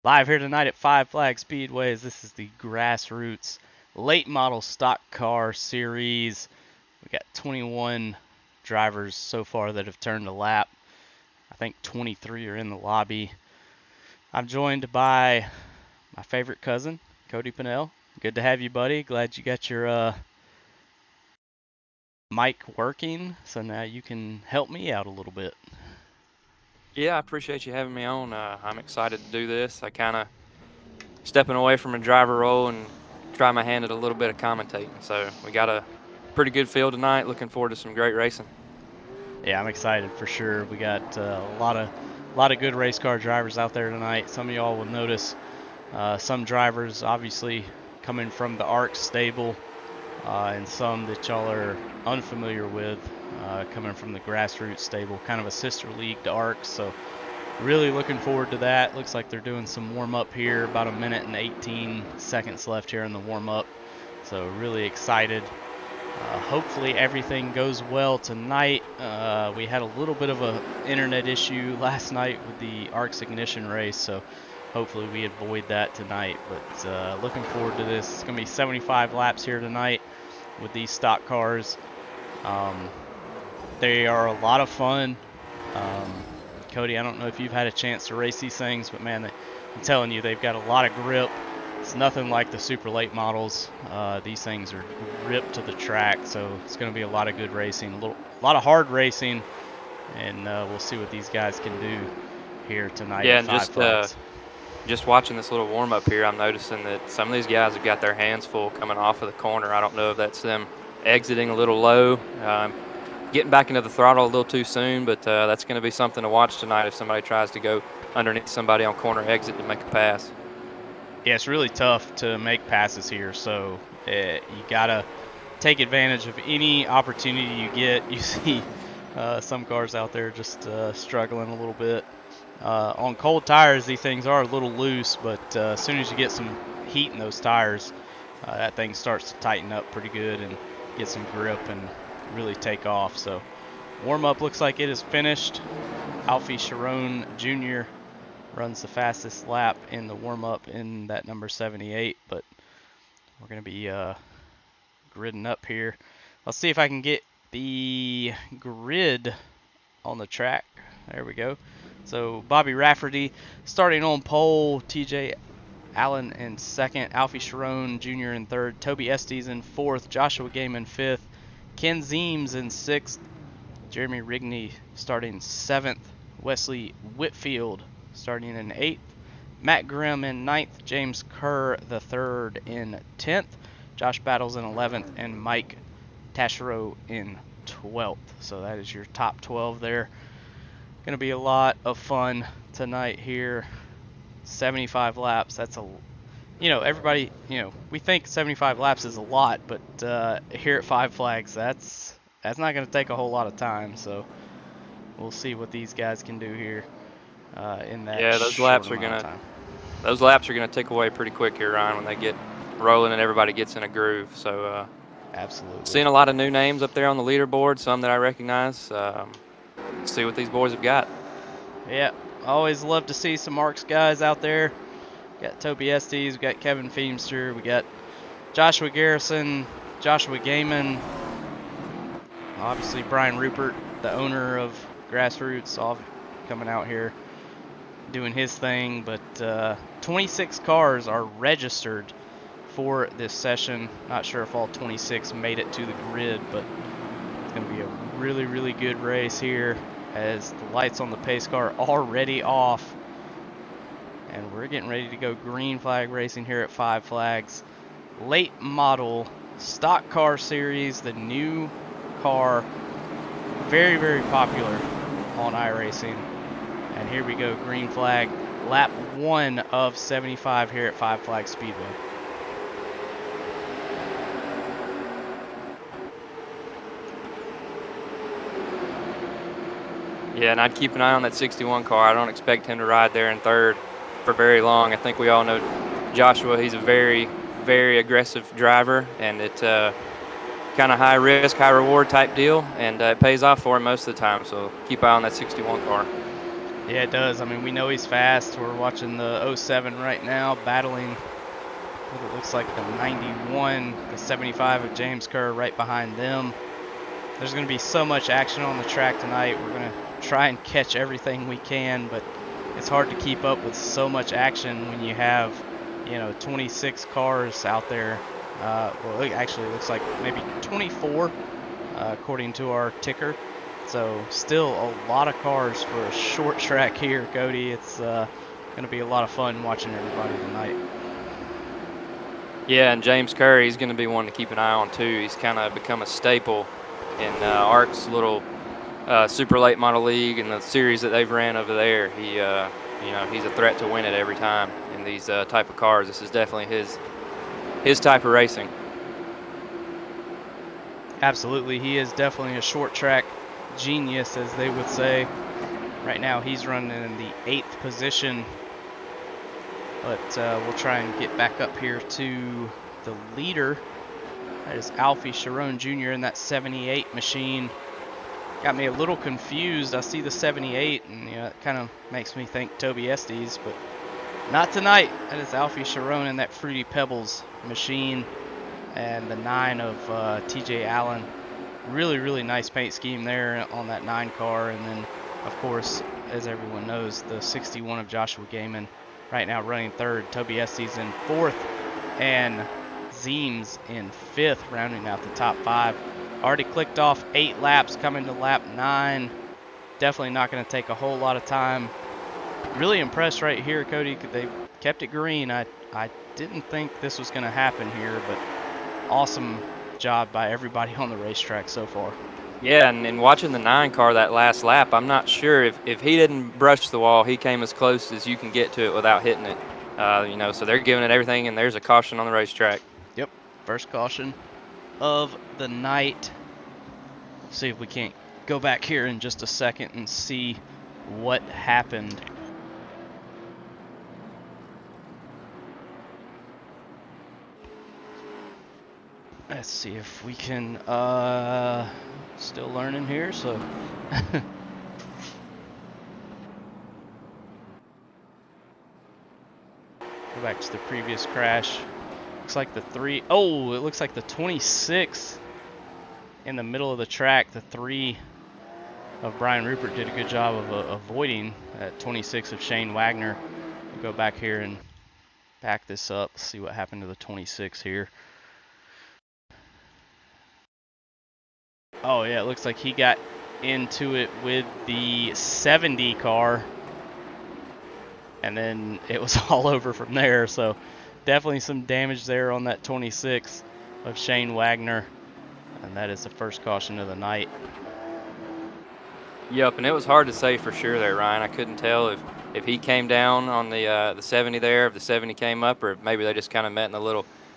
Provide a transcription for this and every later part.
Live here tonight at Five Flag Speedways. This is the Grassroots Late Model Stock Car Series. We got 21 drivers so far that have turned a lap. I think 23 are in the lobby. I'm joined by my favorite cousin, Cody Pinnell. Good to have you, buddy. Glad you got your mic working, so now you can help me out a little bit. Yeah, I appreciate you having me on. I'm excited to do this. I kind of stepping away from a driver role and try my hand at a little bit of commentating. So we got a pretty good field tonight. Looking forward to some great racing. Yeah, I'm excited for sure. We got a lot of good race car drivers out there tonight. Some of y'all will notice some drivers obviously coming from the ARC stable, and some that y'all are unfamiliar with coming from the Grassroots stable, kind of a sister league to ARC. So really looking forward to that. Looks like they're doing some warm up here. About a minute and 18 seconds left here in the warm up. So really excited. Hopefully everything goes well tonight. We had a little bit of an internet issue last night with the ARC's ignition race, so hopefully we avoid that tonight. But looking forward to this. It's going to be 75 laps here tonight with these stock cars. They are a lot of fun. Cody, I don't know if you've had a chance to race these things, but man, I'm telling you, they've got a lot of grip. It's nothing like the super late models. These things are ripped to the track, so it's going to be a lot of good racing, a lot of hard racing, and we'll see what these guys can do here tonight. Yeah, at and just watching this little warm up here, I'm noticing that some of these guys have got their hands full coming off of the corner. I don't know if that's them exiting a little low, getting back into the throttle a little too soon, but that's going to be something to watch tonight if somebody tries to go underneath somebody on corner exit to make a pass. Yeah, it's really tough to make passes here, so you gotta take advantage of any opportunity you get. You see some cars out there just struggling a little bit. On cold tires, these things are a little loose, but as soon as you get some heat in those tires, that thing starts to tighten up pretty good and get some grip and really take off. So warm-up looks like it is finished. Alfie Sharon Jr. runs the fastest lap in the warm-up in that number 78, but we're going to be gridding up here. Let's see if I can get the grid on the track. There we go. So Bobby Rafferty starting on pole, TJ Allen in second, Alfie Sharon Jr. in third, Toby Estes in fourth, Joshua Game in fifth, Ken Zeems in sixth, Jeremy Rigney starting seventh, Wesley Whitfield starting in 8th, Matt Grimm in 9th, James Kerr the 3rd in 10th, Josh Battles in 11th, and Mike Taschereau in 12th. So that is your top 12 there. Going to be a lot of fun tonight here. 75 laps, that's everybody, we think 75 laps is a lot, but here at Five Flags, that's not going to take a whole lot of time. So we'll see what these guys can do here. In that those laps are gonna tick away pretty quick here, Ryan, when they get rolling and everybody gets in a groove. So absolutely seeing a lot of new names up there on the leaderboard, some that I recognize. See what these boys have got. Yeah, always love to see some ARCS guys out there. We got Toby Estes, we got Kevin Feemster, we got Joshua Garrison, Joshua Gaiman, obviously Brian Rupert, the owner of Grassroots, all coming out here doing his thing. But 26 cars are registered for this session. Not sure if all 26 made it to the grid, but it's going to be a really, really good race here as the lights on the pace car are already off. And we're getting ready to go green flag racing here at Five Flags. Late model stock car series, the new car, very, very popular on iRacing. And here we go, green flag, lap 1 of 75 here at Five Flag Speedway. Yeah, and I'd keep an eye on that 61 car. I don't expect him to ride there in third for very long. I think we all know Joshua, he's a very, very aggressive driver, and it's kind of high risk, high reward type deal, and it pays off for him most of the time. So keep an eye on that 61 car. Yeah, it does. I mean, we know he's fast. We're watching the 07 right now, battling what it looks like the 91, the 75 of James Kerr right behind them. There's going to be so much action on the track tonight. We're going to try and catch everything we can, but it's hard to keep up with so much action when you have, 26 cars out there. Well, it actually looks like maybe 24, according to our ticker. So still a lot of cars for a short track here, Cody. It's going to be a lot of fun watching everybody tonight. Yeah, and James Kerr, he's going to be one to keep an eye on too. He's kind of become a staple in ARC's little super late model league and the series that they've ran over there. He's a threat to win it every time in these type of cars. This is definitely his type of racing. Absolutely, he is definitely a short track genius, as they would say. Right now he's running in the 8th position, but we'll try and get back up here to the leader. That is Alfie Sharon Jr. in that 78 machine. Got me a little confused. I see the 78 and it kind of makes me think Toby Estes, but not tonight. That is Alfie Sharon in that Fruity Pebbles machine, and the 9 of TJ Allen. Really, really nice paint scheme there on that 9 car. And then, of course, as everyone knows, the 61 of Joshua Gaiman right now running 3rd. Toby Estes in 4th, and Zeems in 5th, rounding out the top 5. Already clicked off 8 laps, coming to lap 9. Definitely not going to take a whole lot of time. Really impressed right here, Cody. They kept it green. I didn't think this was going to happen here, but awesome job by everybody on the racetrack so far. Yeah, and watching the 9 car that last lap, I'm not sure if he didn't brush the wall, he came as close as you can get to it without hitting it. So they're giving it everything, and there's a caution on the racetrack. Yep, first caution of the night. See if we can't go back here in just a second and see what happened. Let's see if we can, still learning here, so. Go back to the previous crash. Looks like it looks like the 26 in the middle of the track, the 3 of Brian Rupert did a good job of avoiding that 26 of Shane Wagner. We'll go back here and back this up, see what happened to the 26 here. Oh yeah, it looks like he got into it with the 70 car, and then it was all over from there. So definitely some damage there on that 26 of Shane Wagner, and that is the first caution of the night. Yep, and it was hard to say for sure there, Ryan. I couldn't tell if he came down on the 70 there, if the 70 came up, or maybe they just kind of met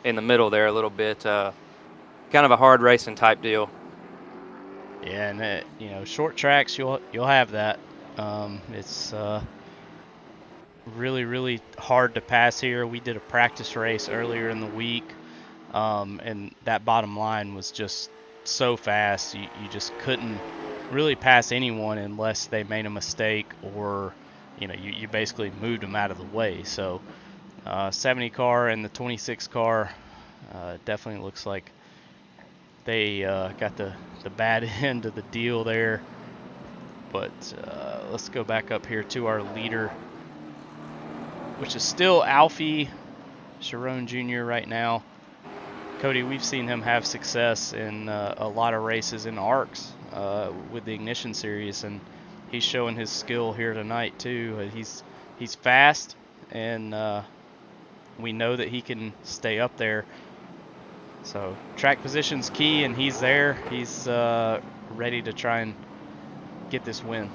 in the middle there a little bit. Kind of a hard racing type deal. Yeah, and short tracks, you'll have that. It's really, really hard to pass here. We did a practice race earlier in the week, and that bottom line was just so fast. You just couldn't really pass anyone unless they made a mistake, or you basically moved them out of the way. So 70 car and the 26 car definitely looks like they got the bad end of the deal there. But let's go back up here to our leader, which is still Alfie Sharon Jr. right now. Cody, we've seen him have success in a lot of races in ARCs with the Ignition Series, and he's showing his skill here tonight too. He's fast, and we know that he can stay up there. So track position's key, and he's there. He's ready to try and get this win.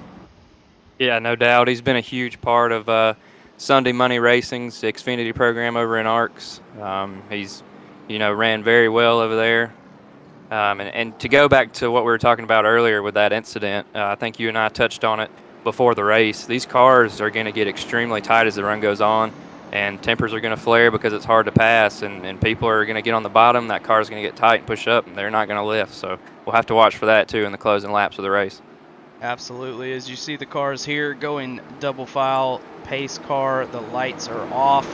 Yeah, no doubt. He's been a huge part of Sunday Money Racing's Xfinity program over in ARCs. He's, ran very well over there. And to go back to what we were talking about earlier with that incident, I think you and I touched on it before the race. These cars are going to get extremely tight as the run goes on, and tempers are going to flare because it's hard to pass, and people are going to get on the bottom. That car is going to get tight and push up, and they're not going to lift. So we'll have to watch for that too in the closing laps of the race. Absolutely. As you see the cars here going double file, pace car, the lights are off.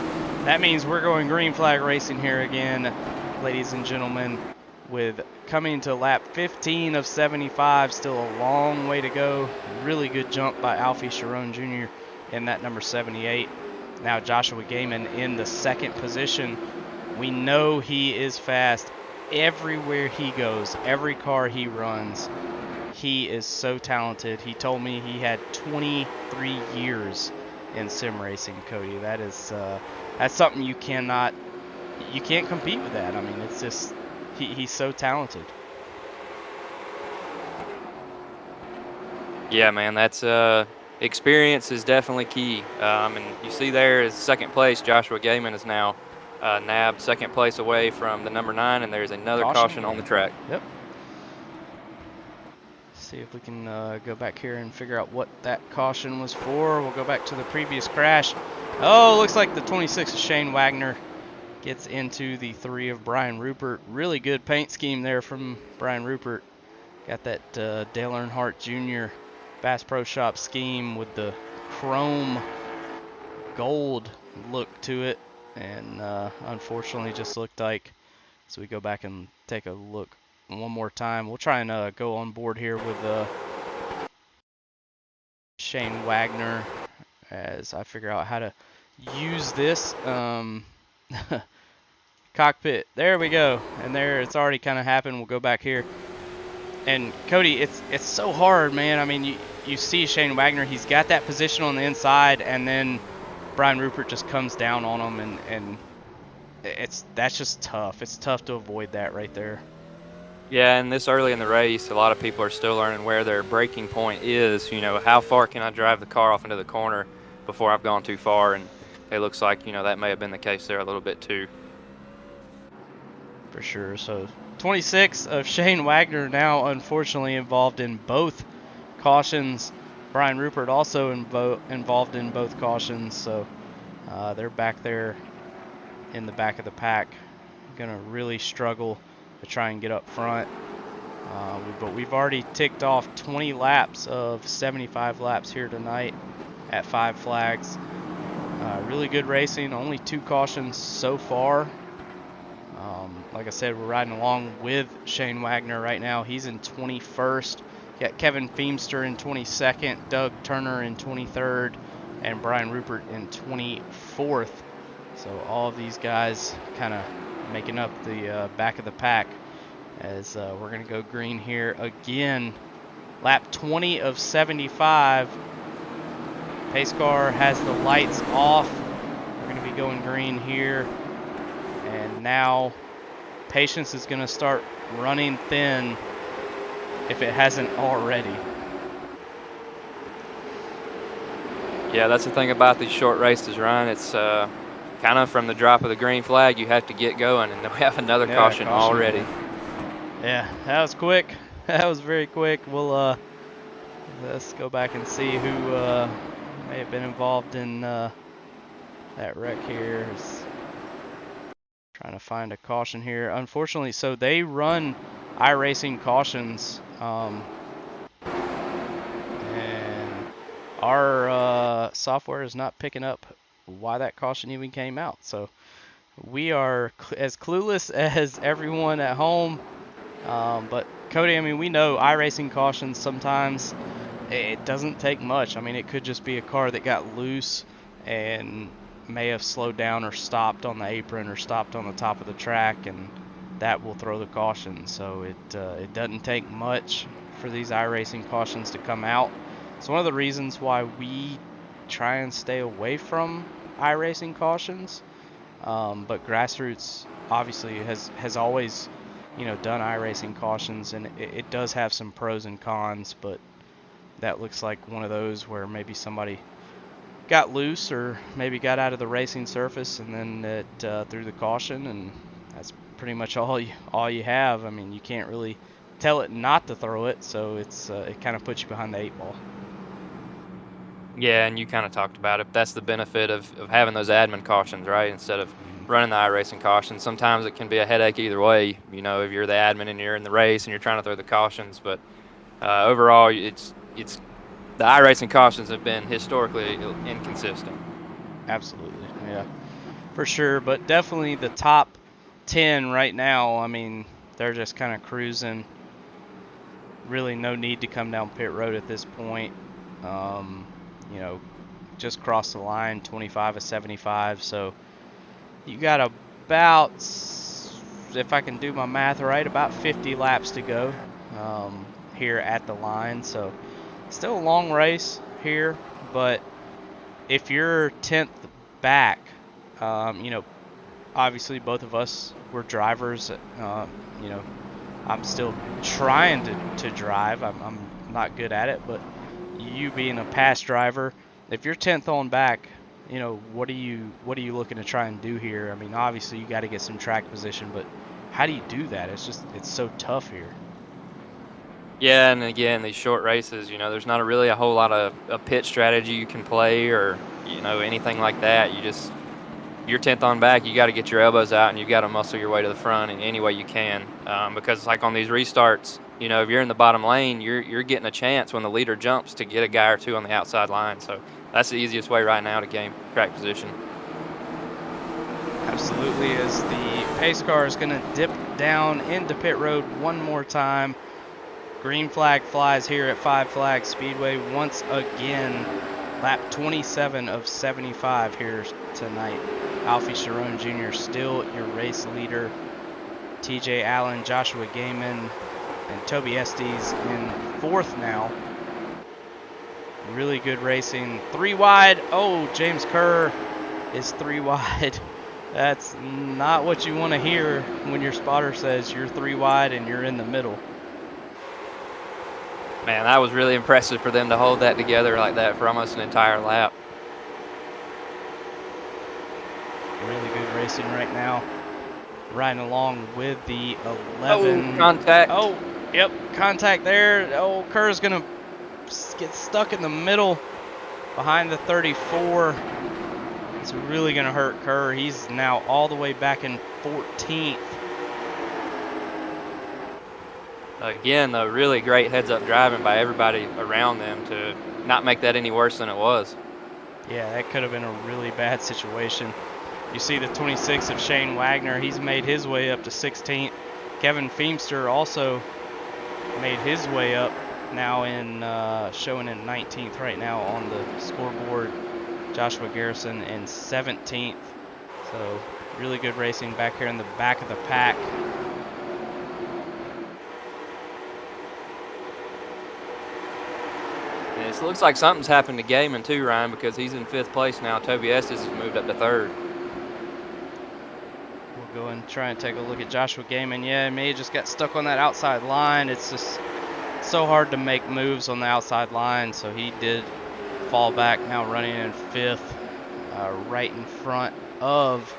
That means we're going green flag racing here again, ladies and gentlemen, with coming to lap 15 of 75, still a long way to go. Really good jump by Alfie Sharon Jr. in that number 78. Now Joshua Gaiman in the second position. We know he is fast everywhere he goes, every car he runs. He is so talented. He told me he had 23 years in sim racing, Cody. That is that's something you can't compete with that. I mean, it's just he's so talented. Yeah, man, that's experience is definitely key. And you see there is second place. Joshua Gaiman is now nabbed second place away from the number 9, and there's another caution on the track. Yep. See if we can go back here and figure out what that caution was for. We'll go back to the previous crash. Oh, looks like the 26 of Shane Wagner gets into the 3 of Brian Rupert. Really good paint scheme there from Brian Rupert. Got that Dale Earnhardt Jr. Bass Pro Shop scheme with the chrome gold look to it. And unfortunately just looked like, so we go back and take a look one more time. We'll try and go on board here with Shane Wagner as I figure out how to use this cockpit. There we go. And there, it's already kind of happened. We'll go back here. And Cody, it's so hard, man. I mean, you see Shane Wagner, he's got that position on the inside, and then Brian Rupert just comes down on him, and that's just tough. It's tough to avoid that right there. Yeah, and this early in the race, a lot of people are still learning where their braking point is. You know, how far can I drive the car off into the corner before I've gone too far? And it looks like, you know, that may have been the case there a little bit too. For sure. So 26 of Shane Wagner now unfortunately involved in both cautions. Brian Rupert also involved in both cautions. So they're back there in the back of the pack. Gonna really struggle to try and get up front. But we've already ticked off 20 laps of 75 laps here tonight at 5 flags. Really good racing, only 2 cautions so far. Like I said, we're riding along with Shane Wagner right now. He's in 21st. Got Kevin Feemster in 22nd, Doug Turner in 23rd, and Brian Rupert in 24th. So all of these guys kind of making up the back of the pack as we're going to go green here again. Lap 20 of 75. Pace car has the lights off. We're going to be going green here. And now patience is going to start running thin if it hasn't already. Yeah, that's the thing about these short races, Ryan. It's kind of from the drop of the green flag, you have to get going, and we have another caution already. Yeah, that was quick. That was very quick. We'll let's go back and see who may have been involved in that wreck here. Trying to find a caution here. Unfortunately, so they run iRacing cautions, and our software is not picking up why that caution even came out. So we are as clueless as everyone at home. But Cody, I mean, we know iRacing cautions sometimes it doesn't take much. I mean, it could just be a car that got loose and may have slowed down or stopped on the apron or stopped on the top of the track, and that will throw the caution. So it doesn't take much for these iRacing cautions to come out. It's one of the reasons why we try and stay away from iRacing cautions. But Grassroots obviously has always, you know, done iRacing cautions, and it does have some pros and cons, but that looks like one of those where maybe somebody got loose or maybe got out of the racing surface and then it threw the caution, and that's pretty much all you have. I mean, you can't really tell it not to throw it, so it kind of puts you behind the 8 ball. Yeah, and you kind of talked about it. That's the benefit of having those admin cautions, right? Instead of running the iRacing caution. Sometimes it can be a headache either way, you know, if you're the admin and you're in the race and you're trying to throw the cautions. But overall, it's it's the iRacing cautions have been historically inconsistent. Absolutely, yeah, for sure. But definitely the top 10 right now, I mean, they're just kind of cruising. Really no need to come down pit road at this point. You know, just crossed the line, 25 of 75. So you got about, if I can do my math right, about 50 laps to go here at the line. So still a long race here, but if you're 10th back, you know, obviously both of us were drivers. You know, I'm still trying to drive. I'm not good at it, but you being a past driver, if you're 10th on back, you know, what are you looking to try and do here? I mean, obviously you got to get some track position, but how do you do that? It's so tough here. Yeah, and again, these short races, you know, there's not really a whole lot of a pit strategy you can play or, you know, anything like that. You're 10th on back, you got to get your elbows out and you got to muscle your way to the front in any way you can. Because like on these restarts, you know, if you're in the bottom lane, you're getting a chance when the leader jumps to get a guy or two on the outside line. So that's the easiest way right now to gain track position. Absolutely, as the pace car is going to dip down into pit road one more time. Green flag flies here at Five Flags Speedway once again. Lap 27 of 75 here tonight. Alfie Sharon Jr. still your race leader. TJ Allen, Joshua Gaiman, and Toby Estes in 4th now. Really good racing. 3 wide. Oh, James Kerr is 3 wide. That's not what you want to hear when your spotter says you're 3 wide and you're in the middle. Man, that was really impressive for them to hold that together like that for almost an entire lap. Really good racing right now. Riding along with the 11. Oh, contact. Oh, yep, contact there. Oh, Kerr's going to get stuck in the middle behind the 34. It's really going to hurt Kerr. He's now all the way back in 14th. Again, though, really great heads-up driving by everybody around them to not make that any worse than it was. Yeah, that could have been a really bad situation. You see the 26 of Shane Wagner. He's made his way up to 16th. Kevin Feemster also made his way up, now in showing in 19th right now on the scoreboard. Joshua Garrison in 17th. So really good racing back here in the back of the pack. And it looks like something's happened to Gaiman too, Ryan, because he's in 5th place now. Toby Estes has moved up to 3rd. We'll go and try and take a look at Joshua Gaiman. Yeah, he just got stuck on that outside line. It's just so hard to make moves on the outside line, so he did fall back, now running in 5th, right in front of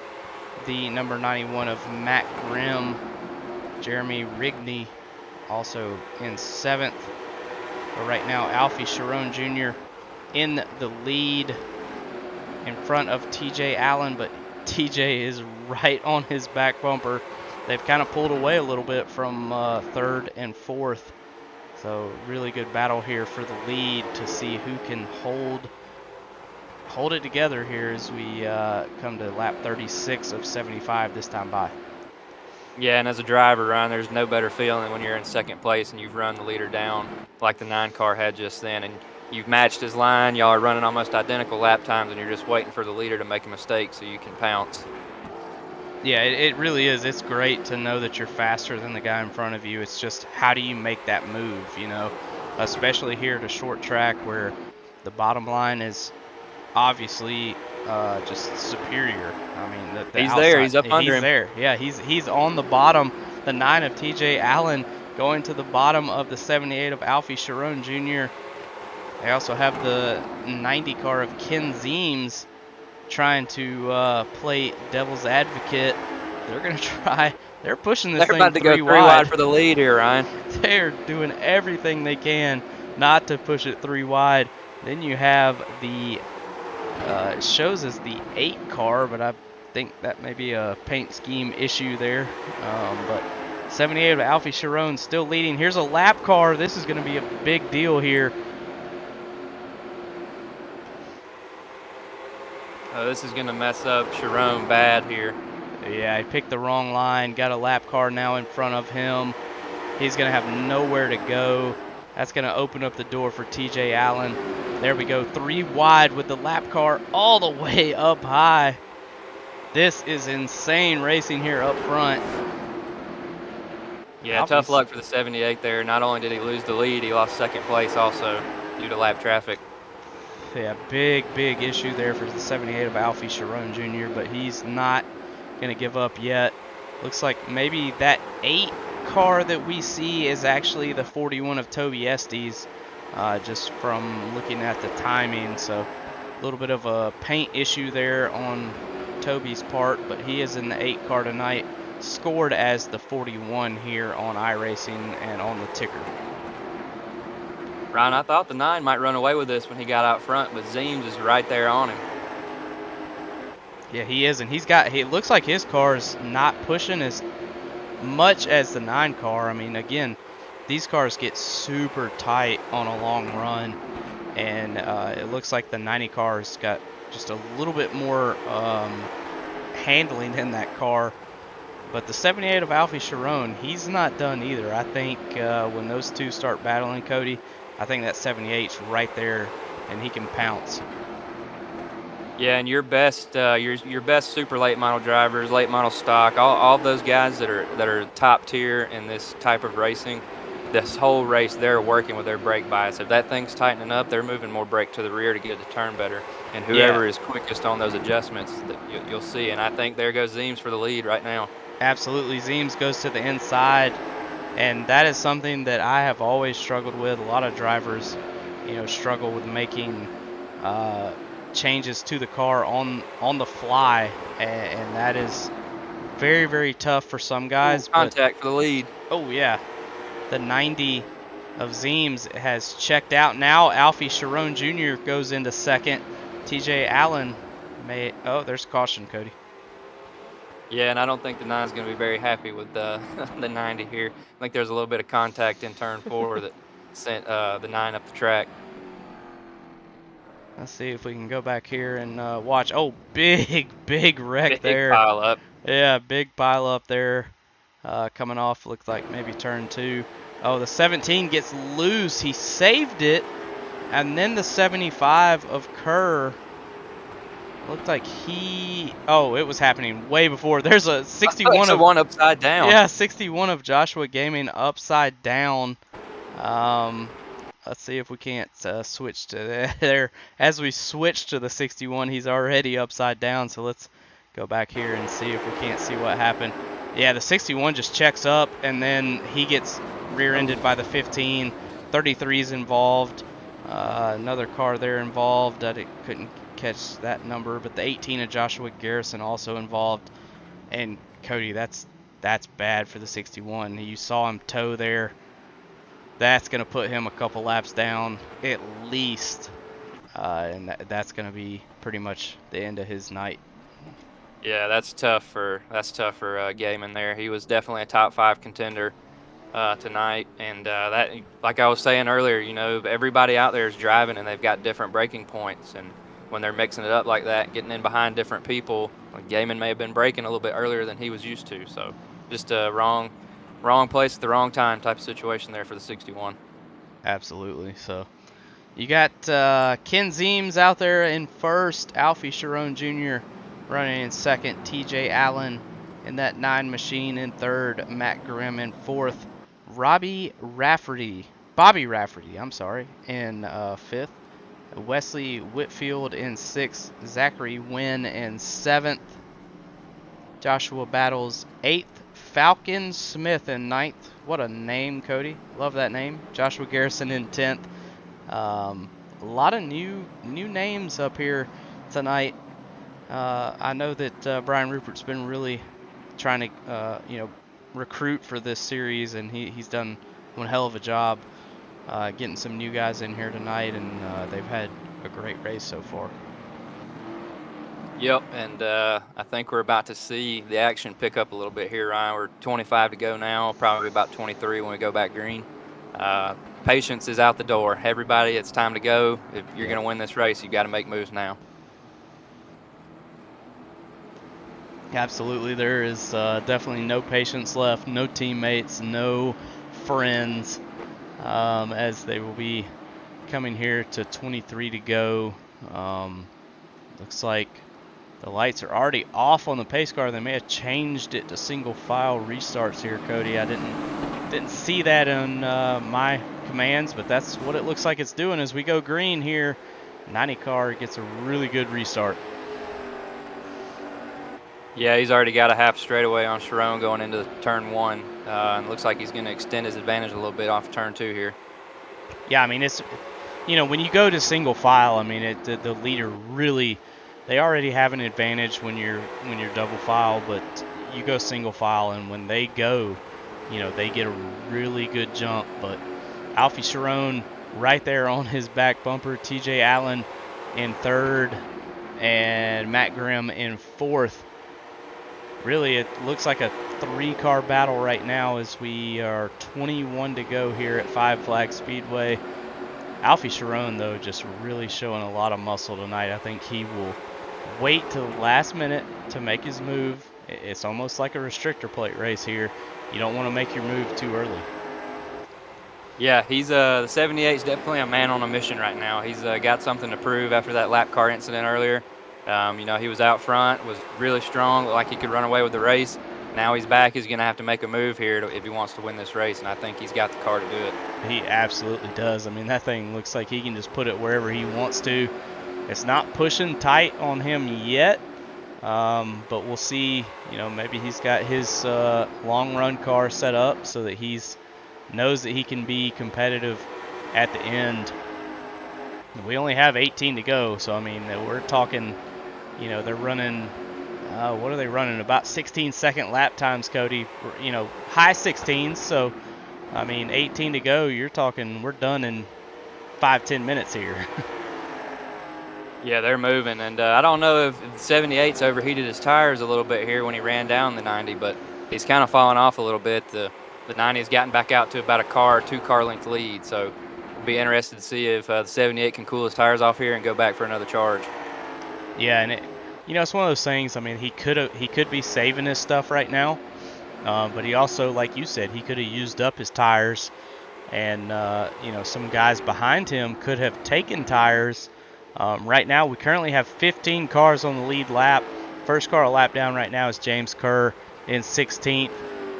the number 91 of Matt Grimm. Jeremy Rigney also in 7th. But right now, Alfie Sharon Jr. in the lead in front of TJ Allen, but TJ is right on his back bumper. They've kind of pulled away a little bit from 3rd and 4th. So really good battle here for the lead to see who can hold it together here as we come to lap 36 of 75 this time by. Yeah, and as a driver, Ryan, there's no better feeling when you're in 2nd place and you've run the leader down like the 9 car had just then, and you've matched his line. Y'all are running almost identical lap times, and you're just waiting for the leader to make a mistake so you can pounce. Yeah, it really is. It's great to know that you're faster than the guy in front of you. It's just how do you make that move, you know, especially here at a short track where the bottom line is obviously just superior. I mean, he's outside, there. He's up under him. He's there. Yeah, he's on the bottom. The 9 of TJ Allen going to the bottom of the 78 of Alfie Sharon Jr. They also have the 90 car of Ken Zeems trying to play devil's advocate. They're going to try. They're pushing this thing 3 wide. They're about to go 3 wide for the lead here, Ryan. They're doing everything they can not to push it 3 wide. Then you have the it shows as the 8 car, but I think that may be a paint scheme issue there. But 78 of Alfie Sharon still leading. Here's a lap car. This is going to be a big deal here. this is going to mess up Sharon bad here. Yeah, he picked the wrong line. Got a lap car now in front of him. He's going to have nowhere to go. That's going to open up the door for TJ Allen. There we go, 3 wide with the lap car all the way up high. This is insane racing here up front. Yeah, tough luck for the 78 there. Not only did he lose the lead, he lost second place also due to lap traffic. Yeah, big issue there for the 78 of Alfie Sharon Jr., but he's not going to give up yet. Looks like maybe that 8 car that we see is actually the 41 of Toby Estes, just from looking at the timing. So a little bit of a paint issue there on Toby's part, but he is in the 8 car tonight, scored as the 41 here on iRacing and on the ticker. Ryan, I thought the 9 might run away with this when he got out front, but Zeems is right there on him. Yeah, he is, and he looks like his car is not pushing as much as the 9 car. I mean, again, these cars get super tight on a long run, and it looks like the 90 car's got just a little bit more handling in that car. But the 78 of Alfie Sharon, he's not done either. I think when those two start battling, Cody, I think that 78's right there, and he can pounce. Yeah, and your best super late model drivers, late model stock, all those guys that are top tier in this type of racing, this whole race they're working with their brake bias. If that thing's tightening up, they're moving more brake to the rear to get the turn better. And whoever is quickest on those adjustments, you'll see. And I think there goes Zeems for the lead right now. Absolutely, Zeems goes to the inside, and that is something that I have always struggled with. A lot of drivers, struggle with making changes to the car on the fly, and that is very tough for some guys. Contact for the lead. Oh yeah, the 90 of Zeems has checked out. Now Alfie Sharon Jr. goes into second. TJ Allen there's caution, Cody. Yeah, and I don't think the 9 is going to be very happy with the 90 here. I think there's a little bit of contact in turn 4 that sent the 9 up the track. Let's see if we can go back here and watch. Oh, big wreck there. Big pile up. Yeah, big pile up there. Coming off, looks like maybe turn 2. Oh, the 17 gets loose. He saved it. And then the 75 of Kerr. Looked like it was happening way before. There's a 61 of one upside down. Yeah, 61 of Joshua Gaming upside down. Let's see if we can't switch to there. As we switch to the 61, he's already upside down. So let's go back here and see if we can't see what happened. Yeah, the 61 just checks up, and then he gets rear-ended by the 15. 33's involved. Another car there involved. I couldn't catch that number, but the 18 of Joshua Garrison also involved. And Cody, that's bad for the 61. You saw him tow there. That's going to put him a couple laps down at least, and that's going to be pretty much the end of his night. Yeah, that's tough for Gaiman there. He was definitely a top 5 contender tonight, and that, like I was saying earlier, everybody out there is driving and they've got different braking points, and when they're mixing it up like that, getting in behind different people, Gaiman may have been braking a little bit earlier than he was used to. So just a wrong place at the wrong time type of situation there for the 61. Absolutely. So you got Ken Zeems out there in first, Alfie Sharon Jr. running in second, TJ Allen in that 9 machine in third, Matt Grimm in fourth, Bobby Rafferty, in fifth, Wesley Whitfield in 6th, Zachary Wynn in 7th, Joshua Battles 8th, Falcon Smith in 9th. What a name, Cody. Love that name. Joshua Garrison in 10th. A lot of new names up here tonight. I know that Brian Rupert's been really trying to recruit for this series, and he's done one hell of a job getting some new guys in here tonight, and they've had a great race so far. Yep, and I think we're about to see the action pick up a little bit here, Ryan. We're 25 to go now, probably about 23 when we go back green. Patience is out the door. Everybody, it's time to go. If you're going to win this race, you've got to make moves now. Absolutely, there is definitely no patience left, no teammates, no friends, as they will be coming here to 23 to go. Looks like the lights are already off on the pace car. They may have changed it to single file restarts here, Cody. I didn't see that in my commands, but that's what it looks like it's doing as we go green here. 90 car gets a really good restart. Yeah, he's already got a half straightaway on Sharon going into turn 1. And looks like he's going to extend his advantage a little bit off turn 2 here. Yeah, I mean, it's, when you go to single file, I mean, the leader really, they already have an advantage when you're double file, but you go single file, and when they go, they get a really good jump. But Alfie Sharon right there on his back bumper, TJ Allen in third, and Matt Grimm in fourth. Really, it looks like a 3-car battle right now as we are 21 to go here at Five Flag Speedway. Alfie Sharon, though, just really showing a lot of muscle tonight. I think he will wait till the last minute to make his move. It's almost like a restrictor plate race here. You don't want to make your move too early. Yeah, he's the 78 is definitely a man on a mission right now. He's got something to prove after that lap car incident earlier. He was out front, was really strong, looked like he could run away with the race. Now he's back. He's going to have to make a move here if he wants to win this race, and I think he's got the car to do it. He absolutely does. I mean, that thing looks like he can just put it wherever he wants to. It's not pushing tight on him yet, but we'll see. Maybe he's got his long run car set up so that he's knows that he can be competitive at the end. We only have 18 to go, so I mean, we're talking, they're running, what are they running? About 16-second lap times, Cody. High 16s, so I mean, 18 to go, you're talking we're done in 5-10 minutes here. Yeah, they're moving, and I don't know if the 78's overheated his tires a little bit here when he ran down the 90, but he's kind of fallen off a little bit. The 90 has gotten back out to about a 2-car length lead, so we'll be interested to see if the 78 can cool his tires off here and go back for another charge. Yeah, and it's one of those things. I mean, he could be saving his stuff right now, but he also, like you said, he could have used up his tires, and some guys behind him could have taken tires. Right now, we currently have 15 cars on the lead lap. First car a lap down right now is James Kerr in 16th.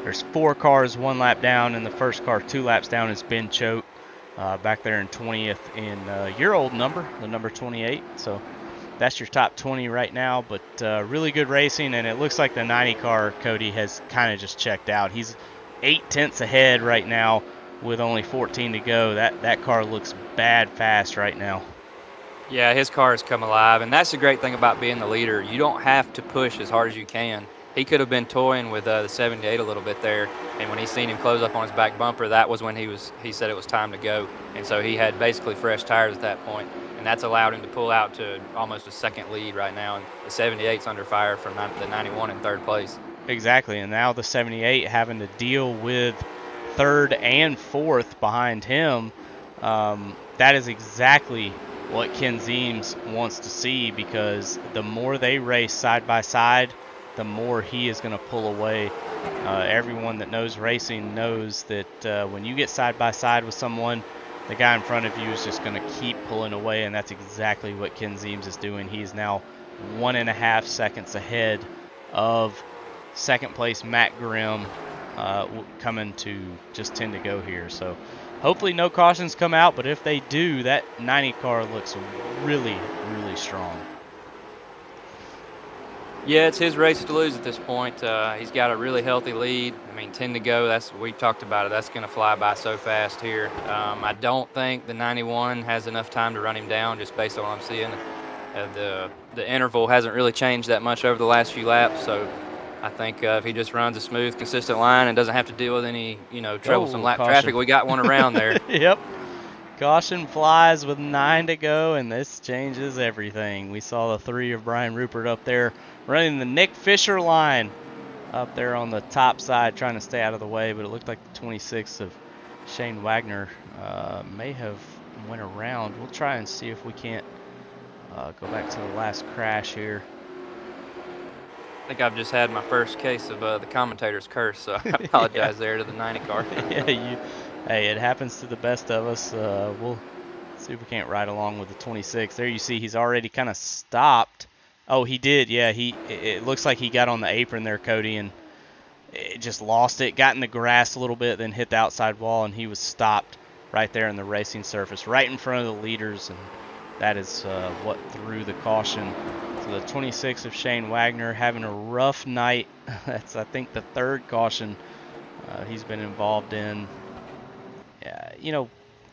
There's 4 cars 1 lap down, and the first car 2 laps down is Ben Choate back there in 20th in your old number, the number 28. So that's your top 20 right now, but really good racing, and it looks like the 90 car, Cody, has kind of just checked out. He's 8 tenths ahead right now with only 14 to go. That car looks bad fast right now. Yeah, his car has come alive, and that's the great thing about being the leader. You don't have to push as hard as you can. He could have been toying with the 78 a little bit there, and when he seen him close up on his back bumper, that was when he said it was time to go. And so he had basically fresh tires at that point, and that's allowed him to pull out to almost a second lead right now, and the 78's under fire from the 91 in third place. Exactly, and now the 78 having to deal with third and fourth behind him. That is exactly what Ken Zeems wants to see, because the more they race side by side, the more he is going to pull away. Everyone that knows racing knows that when you get side by side with someone, the guy in front of you is just going to keep pulling away, and that's exactly what Ken Zeems is doing. He's now 1.5 seconds ahead of second place Matt Grimm, coming to just 10 to go here. So hopefully no cautions come out, but if they do, that 90 car looks really, really strong. Yeah, it's his race to lose at this point. He's got a really healthy lead. I mean, 10 to go, we talked about it. That's going to fly by so fast here. I don't think the 91 has enough time to run him down, just based on what I'm seeing. The interval hasn't really changed that much over the last few laps, so I think if he just runs a smooth, consistent line and doesn't have to deal with any, troublesome lap traffic, we got one around there. Yep. Caution flies with 9 to go, and this changes everything. We saw the 3 of Brian Rupert up there running the Nick Fisher line up there on the top side, trying to stay out of the way, but it looked like the 26 of Shane Wagner may have went around. We'll try and see if we can't go back to the last crash here. think I've just had my first case of the commentator's curse, so I apologize there to the 90 car. Yeah, hey, it happens to the best of us. We'll see if we can't ride along with the 26. There you see he's already kind of stopped. Oh, he did. Yeah, it looks like he got on the apron there, Cody, and it just lost it. Got in the grass a little bit, then hit the outside wall, and he was stopped right there in the racing surface, right in front of the leaders, and that is what threw the caution. So the 26 of Shane Wagner having a rough night. That's, I think, the third caution he's been involved in.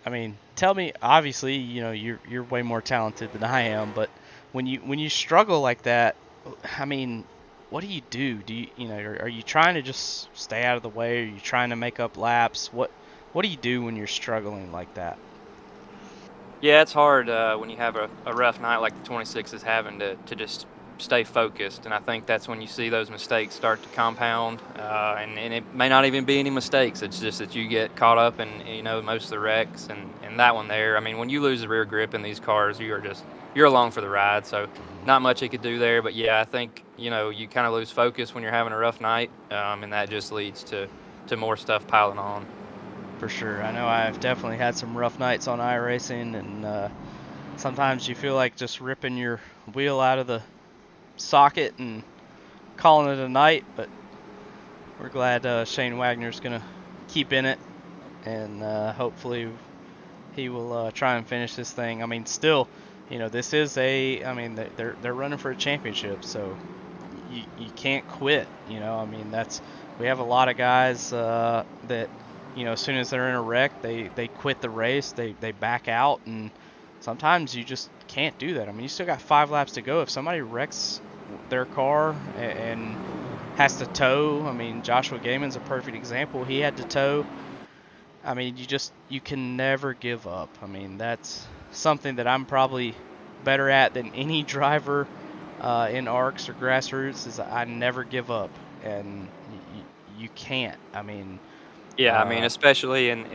I mean, tell me. Obviously, you're way more talented than I am, but when you struggle like that, I mean, what do you do? Are you trying to just stay out of the way? Are you trying to make up laps? What do you do when you're struggling like that? Yeah, it's hard when you have a rough night like the 26 is having to just stay focused. And I think that's when you see those mistakes start to compound. And it may not even be any mistakes. It's just that you get caught up in, most of the wrecks. And that one there, I mean, when you lose the rear grip in these cars, you're along for the ride. So not much he could do there. But yeah, I think, you kind of lose focus when you're having a rough night. And that just leads to more stuff piling on. For sure. I know I've definitely had some rough nights on iRacing, and sometimes you feel like just ripping your wheel out of the socket and calling it a night, but we're glad Shane Wagner's going to keep in it, and hopefully he will try and finish this thing. I mean, still, this is I mean, they're running for a championship, so you can't quit. I mean, we have a lot of guys that, as soon as they're in a wreck, they quit the race, they back out, and sometimes you just can't do that. I mean, you still got 5 laps to go. If somebody wrecks their car and has to tow, I mean, Joshua Gayman's a perfect example. He had to tow. I mean, you can never give up. I mean, that's something that I'm probably better at than any driver in ARCs or Grassroots, is I never give up, and you can't. I mean, Yeah, I mean, especially in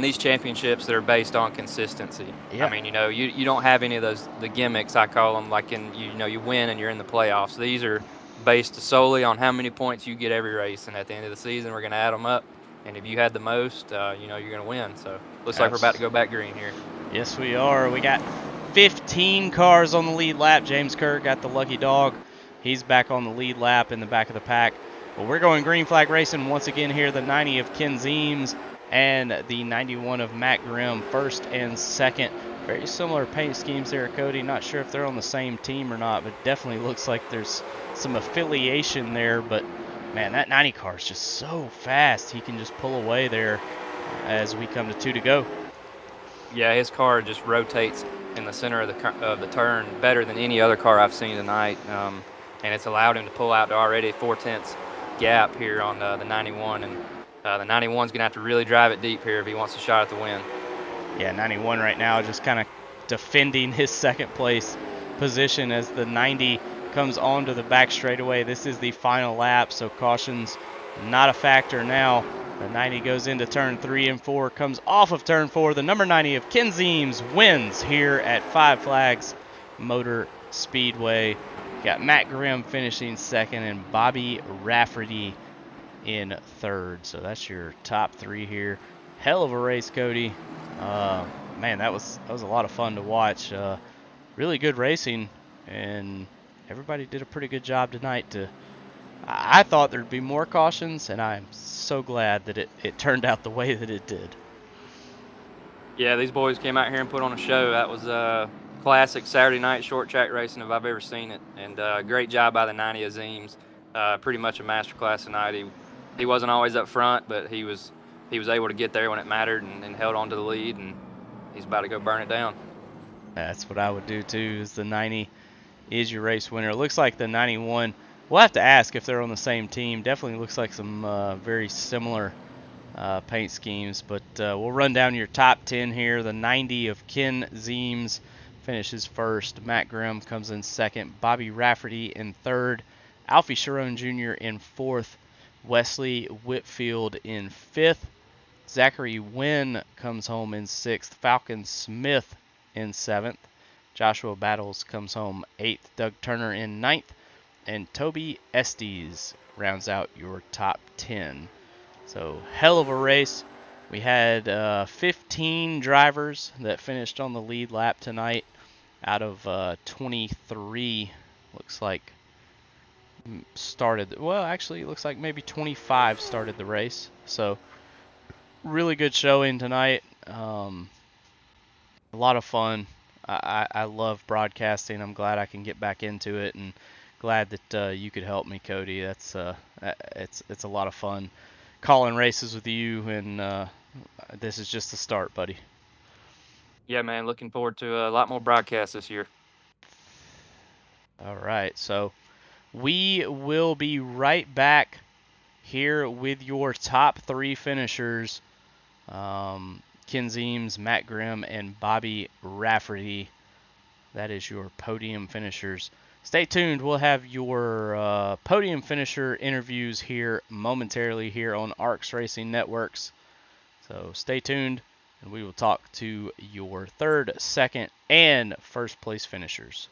these championships that are based on consistency. I yeah, mean, you don't have any of the gimmicks I call them, like you win and you're in the playoffs. These are based solely on how many points you get every race, and at the end of the season, we're going to add them up. And if you had the most, you're going to win. So looks like we're about to go back green here. Yes, we are. We got 15 cars on the lead lap. James Kerr got the lucky dog. He's back on the lead lap in the back of the pack. Well, we're going green flag racing once again here. The 90 of Ken Zeems and the 91 of Matt Grimm, first and second. Very similar paint schemes there, Cody. Not sure if they're on the same team or not, but definitely looks like there's some affiliation there. But, man, that 90 car is just so fast. He can just pull away there as we come to 2 to go. Yeah, his car just rotates in the center of the turn better than any other car I've seen tonight, and it's allowed him to pull out to already a 4/10 gap here on the 91, and the 91's going to have to really drive it deep here if he wants a shot at the win. Yeah, 91 right now just kind of defending his second place position as the 90 comes onto the back straightaway. This is the final lap, so caution's not a factor now. The 90 goes into turn 3 and 4, comes off of turn 4. The number 90 of Ken Zeems wins here at Five Flags Motor Speedway. Got Matt Grimm finishing second and Bobby Rafferty in third. So that's your top 3 here. Hell of a race, Cody. Man, that was a lot of fun to watch. Really good racing, and everybody did a pretty good job tonight. I thought there'd be more cautions, and I'm so glad that it turned out the way that it did. Yeah, these boys came out here and put on a show. That was classic Saturday night short track racing if I've ever seen it, and great job by the 90 of Zeems. Pretty much a masterclass tonight. He wasn't always up front, but he was able to get there when it mattered and held on to the lead, and he's about to go burn it down. That's what I would do too, is the 90 is your race winner. It looks like the 91, we'll have to ask if they're on the same team. Definitely looks like some very similar paint schemes, but we'll run down your top 10 here. The 90 of Ken Zeems finishes first. Matt Grimm comes in second. Bobby Rafferty in third. Alfie Sharon Jr. in fourth. Wesley Whitfield in fifth. Zachary Wynn comes home in sixth. Falcon Smith in seventh. Joshua Battles comes home eighth. Doug Turner in ninth. and Toby Estes rounds out your top 10. So, hell of a race. We had 15 drivers that finished on the lead lap tonight out of 23. Looks like started. Well, actually, it looks like maybe 25 started the race. So, really good showing tonight. A lot of fun. I love broadcasting. I'm glad I can get back into it, and glad that you could help me, Cody. That's it's a lot of fun calling races with you, and this is just the start, buddy. Yeah, man. Looking forward to a lot more broadcasts this year. All right, so we will be right back here with your top 3 finishers. Ken Zeems, Matt Grimm, and Bobby Rafferty. That is your podium finishers. Stay tuned. We'll have your podium finisher interviews here momentarily here on ARCS Racing Networks. So stay tuned, and we will talk to your third, second, and first place finishers.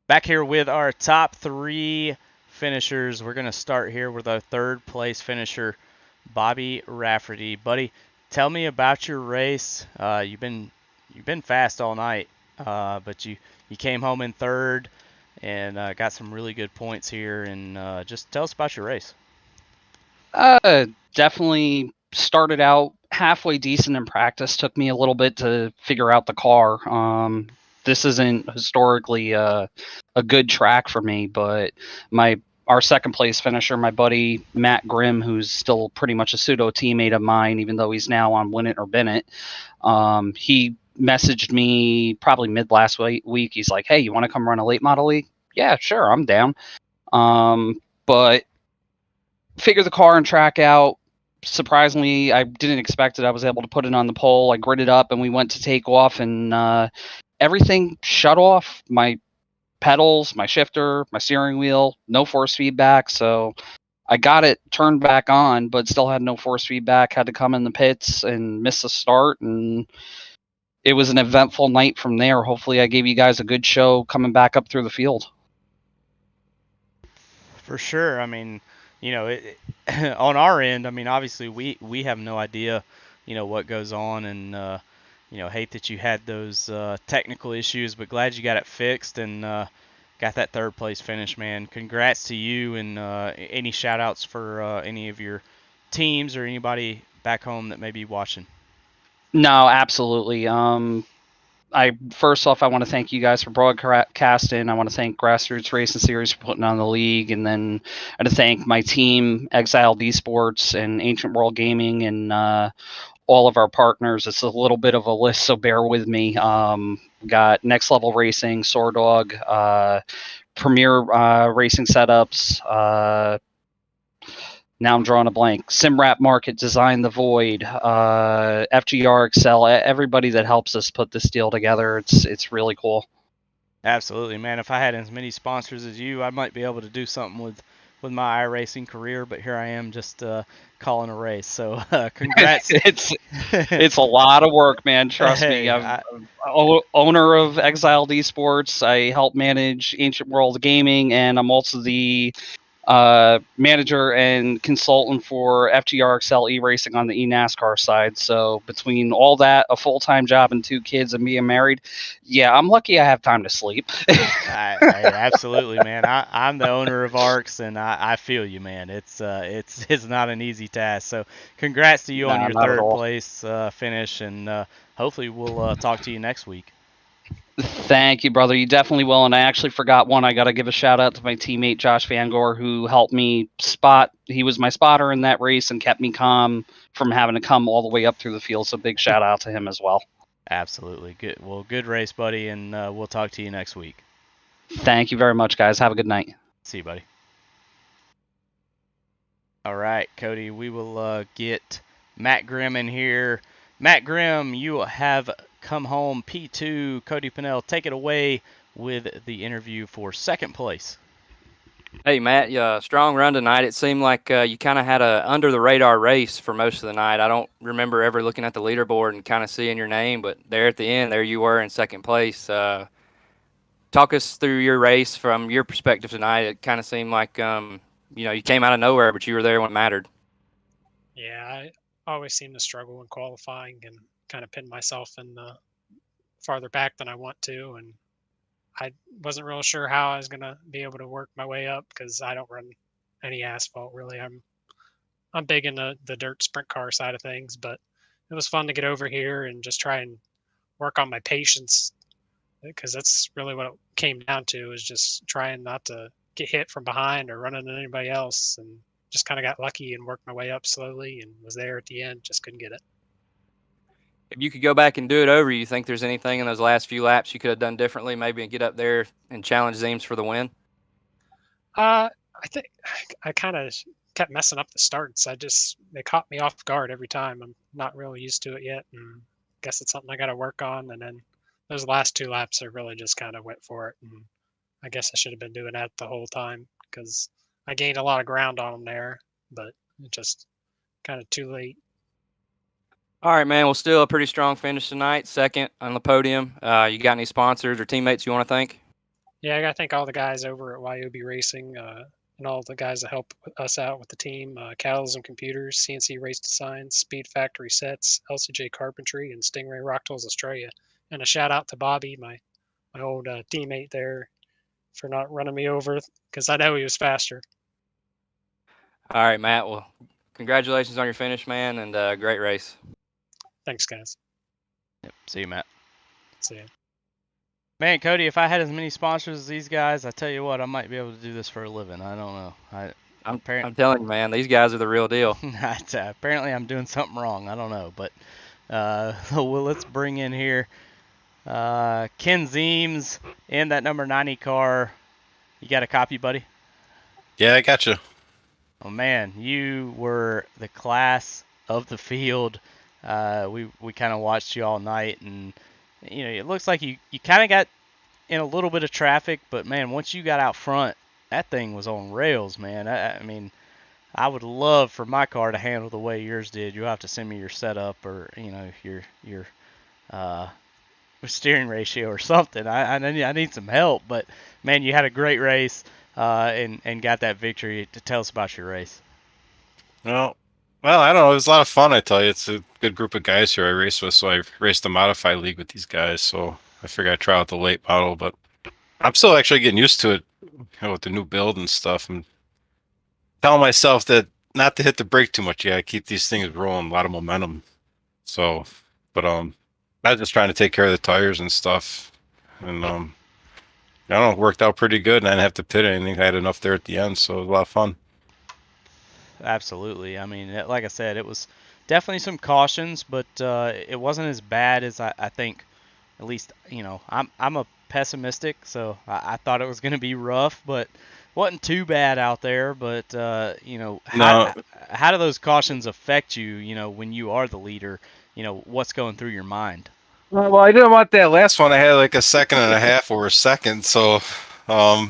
Back here with our top 3 finishers. We're going to start here with our third place finisher, Bobby Rafferty. Buddy, tell me about your race. You've been fast all night, but you came home in third and got some really good points here. And just tell us about your race. Definitely started out halfway decent in practice. Took me a little bit to figure out the car. This isn't historically a good track for me, but our second place finisher, my buddy Matt Grimm, who's still pretty much a pseudo teammate of mine, even though he's now on Win It or Bin It. He messaged me probably mid last week. He's like, "Hey, you want to come run a late model league?" Yeah, sure, I'm down. But figure the car and track out. Surprisingly, I didn't expect it. I was able to put it on the pole. I gridded up, and we went to take off, and everything shut off. My pedals, my shifter, my steering wheel, no force feedback. So I got it turned back on, but still had no force feedback. Had to come in the pits and miss the start, and it was an eventful night from there. Hopefully I gave you guys a good show coming back up through the field. For sure. I mean, on our end, I mean, obviously we have no idea, what goes on, and hate that you had those technical issues, but glad you got it fixed and got that third place finish, man. Congrats to you, and any shout outs for any of your teams or anybody back home that may be watching? No, absolutely. First off, I want to thank you guys for broadcasting. I want to thank Grassroots Racing Series for putting on the league, and then I want to thank my team, Exiled Esports and Ancient World Gaming, and all of our partners. It's a little bit of a list, so bear with me. Got Next Level Racing, Sword Dog, Premier Racing Setups. Now I'm drawing a blank. SimWrap Market, Design the Void, FGR Excel. Everybody that helps us put this deal together. It's really cool. Absolutely, man. If I had as many sponsors as you, I might be able to do something with my iRacing career, but here I am just calling a race. So congrats. It's a lot of work, man. Trust me. Hey, I'm owner of Exiled Esports. I help manage Ancient World Gaming, and I'm also the manager and consultant for FGR Excel E-Racing on the eNASCAR side. So between all that, a full-time job and 2 kids and being married, yeah, I'm lucky I have time to sleep. Absolutely, man. I'm the owner of ARCS, and I feel you, man. It's not an easy task. So congrats to you on your Not at 3rd all. place finish, and hopefully we'll talk to you next week. Thank you, brother. You definitely will. And I actually forgot one. I got to give a shout out to my teammate, Josh Van Gore, who helped me spot. He was my spotter in that race and kept me calm from having to come all the way up through the field. So big shout out to him as well. Absolutely. Good. Well, good race, buddy, and we'll talk to you next week. Thank you very much, guys. Have a good night. See you, buddy. All right, Cody, we will get Matt Grimm in here. Matt Grimm, you have come home P2. Cody Pennell, take it away with the interview for 2nd place. Hey, Matt, strong run tonight. It seemed like you kind of had a under-the-radar race for most of the night. I don't remember ever looking at the leaderboard and kind of seeing your name, but there at the end, there you were in 2nd place. Talk us through your race from your perspective tonight. It kind of seemed like, you came out of nowhere, but you were there when it mattered. Yeah, I always seem to struggle in qualifying and kind of pin myself in the farther back than I want to. And I wasn't real sure how I was going to be able to work my way up because I don't run any asphalt really. I'm big into the dirt sprint car side of things, but it was fun to get over here and just try and work on my patience because that's really what it came down to, is just trying not to get hit from behind or run into anybody else, and just kind of got lucky and worked my way up slowly and was there at the end, just couldn't get it. If you could go back and do it over, you think there's anything in those last few laps you could have done differently, maybe get up there and challenge Zeems for the win? I think I kind of kept messing up the starts. They caught me off guard every time. I'm not really used to it yet, and I guess it's something I got to work on. And then those last 2 laps, I really just kind of went for it. And I guess I should have been doing that the whole time because I gained a lot of ground on them there, but it just kind of too late. All right, man. Well, still a pretty strong finish tonight. 2nd on the podium. You got any sponsors or teammates you want to thank? Yeah, I got to thank all the guys over at YOB Racing and all the guys that help us out with the team. Catalysm Computers, CNC Race Designs, Speed Factory Sets, LCJ Carpentry, and Stingray Rock Tools Australia. And a shout out to Bobby, my old teammate there, for not running me over because I know he was faster. All right, Matt. Well, congratulations on your finish, man, and great race. Thanks, guys. Yep. See you, Matt. See ya. Man, Cody, if I had as many sponsors as these guys, I tell you what, I might be able to do this for a living. I don't know. I'm telling you, man, these guys are the real deal. Apparently, I'm doing something wrong. I don't know, but well, let's bring in here Ken Zeems in that number 90 car. You got a copy, buddy? Yeah, I got you. Oh man, you were the class of the field. We kind of watched you all night, and it looks like you kind of got in a little bit of traffic, but man, once you got out front, that thing was on rails, man. I mean, I would love for my car to handle the way yours did. You'll have to send me your setup or your steering ratio or something. I need some help, but man, you had a great race and got that victory. To tell us about your race. Well, I don't know. It was a lot of fun, I tell you. It's a good group of guys here I race with, so I raced the Modified League with these guys, so I figured I'd try out the late model, but I'm still actually getting used to it, with the new build and stuff. I'm telling myself that not to hit the brake too much. Yeah, I keep these things rolling, a lot of momentum. So, but I was just trying to take care of the tires and stuff, and I don't know, it worked out pretty good, and I didn't have to pit anything. I had enough there at the end, so it was a lot of fun. Absolutely. I mean, like I said, it was definitely some cautions, but it wasn't as bad as I think. At least, I'm a pessimistic, so I thought it was going to be rough, but wasn't too bad out there. But No, how do those cautions affect you? When you are the leader, what's going through your mind? well, I didn't want that last one. I had like a second and a half or a second, so but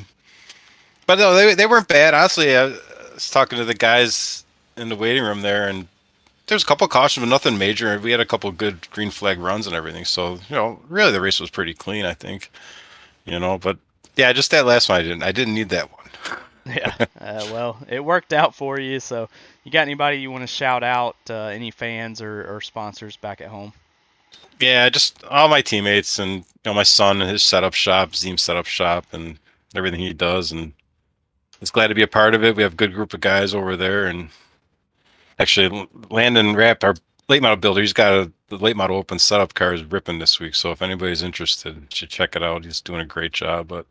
no, they weren't bad. Honestly, I was talking to the guys in the waiting room there, and there's a couple cautions, but nothing major. We had a couple good green flag runs and everything, so really the race was pretty clean, I think. But yeah, just that last one, I didn't need that one. Yeah, well, it worked out for you. So, you got anybody you want to shout out? Any fans or sponsors back at home? Yeah, just all my teammates and my son and his setup shop, Zeem setup shop, and everything he does, and it's glad to be a part of it. We have a good group of guys over there, and actually, Landon Rapp, our late model builder, he's got the late model open setup car is ripping this week. So if anybody's interested, you should check it out. He's doing a great job. But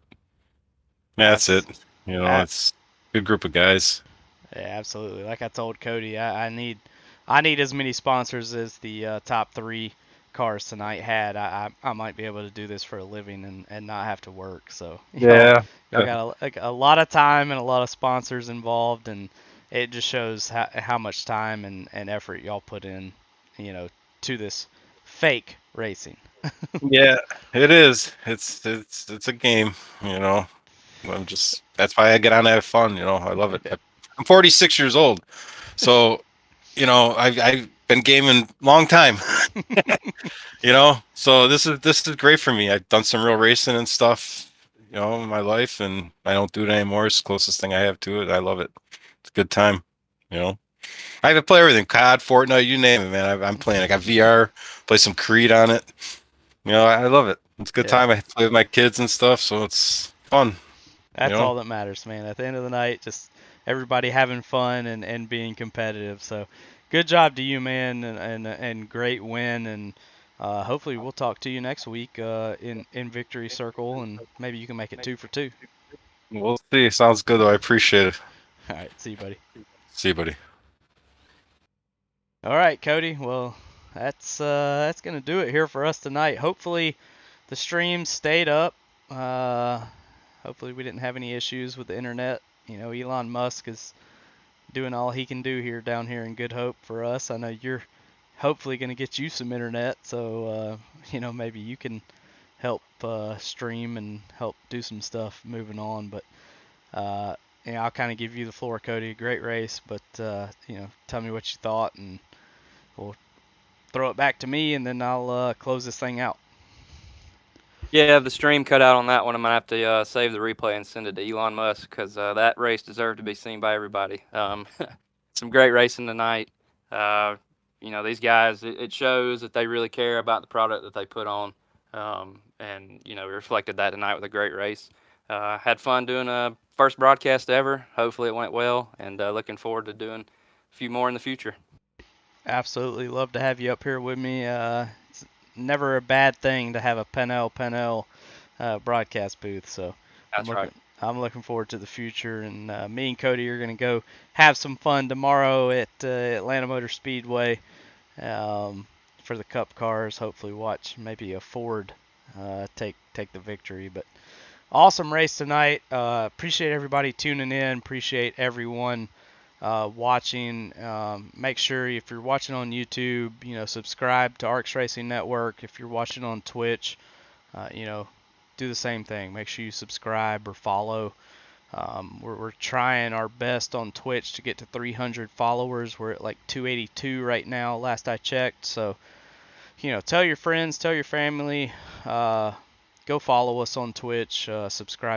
yeah, that's it. It's a good group of guys. Yeah, absolutely. Like I told Cody, I need as many sponsors as the top 3 cars tonight had. I might be able to do this for a living and not have to work. So Yeah. y'all got a lot of time and a lot of sponsors involved, and it just shows how much time and effort y'all put in, to this fake racing. Yeah, it is. It's a game. That's why I get on and have fun. I love it. I'm 46 years old, so I've been gaming long time. So this is great for me. I've done some real racing and stuff, in my life, and I don't do it anymore. It's the closest thing I have to it. I love it. It's a good time. I have to play everything. COD, Fortnite, you name it, man. I'm playing. I got VR. Play some Creed on it. I love it. It's a good time. I play with my kids and stuff, so it's fun. That's all that matters, man. At the end of the night, just everybody having fun and being competitive. So, good job to you, man, and great win. And hopefully, we'll talk to you next week in Victory Circle, and maybe you can make it 2 for 2. We'll see. Sounds good, though. I appreciate it. All right, see you, buddy. See you, buddy. All right, Cody. Well, that's gonna do it here for us tonight. Hopefully, the stream stayed up. Hopefully we didn't have any issues with the internet. Elon Musk is doing all he can do down here in Good Hope for us. I know you're hopefully going to get you some internet, so maybe you can help stream and help do some stuff moving on. But I'll kind of give you the floor, Cody. Great race, but tell me what you thought, and we'll throw it back to me, and then I'll close this thing out. Yeah, the stream cut out on that one. I'm going to have to save the replay and send it to Elon Musk because that race deserved to be seen by everybody. Some great racing tonight. These guys, it shows that they really care about the product that they put on. And we reflected that tonight with a great race. Had fun doing a first broadcast ever. Hopefully it went well, and looking forward to doing a few more in the future. Absolutely. Love to have you up here with me. It's never a bad thing to have a Pennell broadcast booth. So I'm looking forward to the future. And me and Cody are going to go have some fun tomorrow at Atlanta Motor Speedway for the Cup cars. Hopefully watch maybe a Ford take the victory. But awesome race tonight. Appreciate everybody tuning in. Appreciate everyone watching. Make sure if you're watching on YouTube, subscribe to Arcs Racing Network. If you're watching on Twitch, do the same thing. Make sure you subscribe or follow. We're trying our best on Twitch to get to 300 followers. We're at like 282 right now, last I checked. So, tell your friends, tell your family, go follow us on Twitch, subscribe